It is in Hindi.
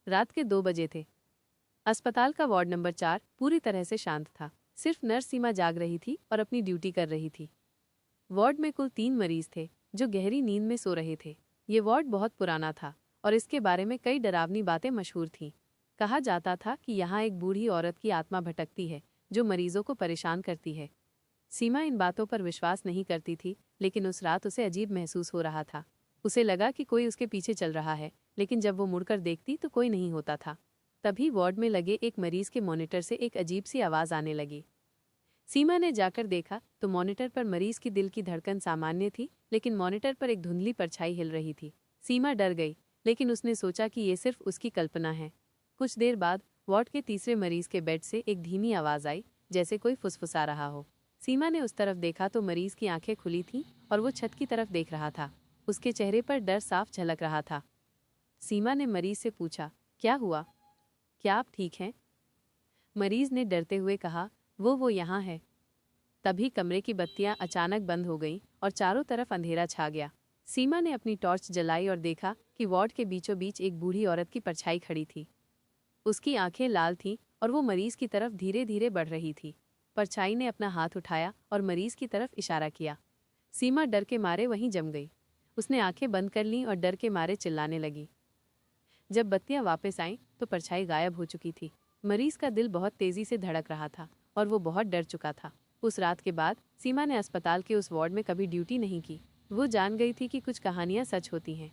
रात के 2 बजे थे। अस्पताल का वार्ड नंबर 4 पूरी तरह से शांत था। सिर्फ नर्स सीमा जाग रही थी और अपनी ड्यूटी कर रही थी। वार्ड में कुल 3 मरीज थे जो गहरी नींद में सो रहे थे। ये वार्ड बहुत पुराना था और इसके बारे में कई डरावनी बातें मशहूर थीं। कहा जाता था कि यहाँ एक बूढ़ी औरत की आत्मा भटकती है जो मरीजों को परेशान करती है। सीमा इन बातों पर विश्वास नहीं करती थी, लेकिन उस रात उसे अजीब महसूस हो रहा था। उसे लगा कि कोई उसके पीछे चल रहा है, लेकिन जब वो मुड़कर देखती तो कोई नहीं होता था। तभी वार्ड में लगे एक मरीज के मॉनिटर से एक अजीब सी आवाज़ आने लगी। सीमा ने जाकर देखा तो मॉनिटर पर मरीज की दिल की धड़कन सामान्य थी, लेकिन मॉनिटर पर एक धुंधली परछाई हिल रही थी। सीमा डर गई, लेकिन उसने सोचा कि ये सिर्फ उसकी कल्पना है। कुछ देर बाद वार्ड के तीसरे मरीज के बेड से एक धीमी आवाज़ आई, जैसे कोई फुसफुसा रहा हो। सीमा ने उस तरफ देखा तो मरीज की आंखें खुली थीं और वो छत की तरफ देख रहा था। उसके चेहरे पर डर साफ झलक रहा था। सीमा ने मरीज से पूछा, क्या हुआ? क्या आप ठीक हैं? मरीज ने डरते हुए कहा, वो यहाँ है। तभी कमरे की बत्तियां अचानक बंद हो गईं और चारों तरफ अंधेरा छा गया। सीमा ने अपनी टॉर्च जलाई और देखा कि वार्ड के बीचों बीच एक बूढ़ी औरत की परछाई खड़ी थी। उसकी आंखें लाल थीं और वो मरीज की तरफ धीरे धीरे बढ़ रही थी। परछाई ने अपना हाथ उठाया और मरीज की तरफ इशारा किया। सीमा डर के मारे वहीं जम गई। उसने आंखें बंद कर लीं और डर के मारे चिल्लाने लगी। जब बत्तियां वापस आईं तो परछाई गायब हो चुकी थी। मरीज का दिल बहुत तेजी से धड़क रहा था और वो बहुत डर चुका था। उस रात के बाद सीमा ने अस्पताल के उस वार्ड में कभी ड्यूटी नहीं की। वो जान गई थी कि कुछ कहानियां सच होती हैं।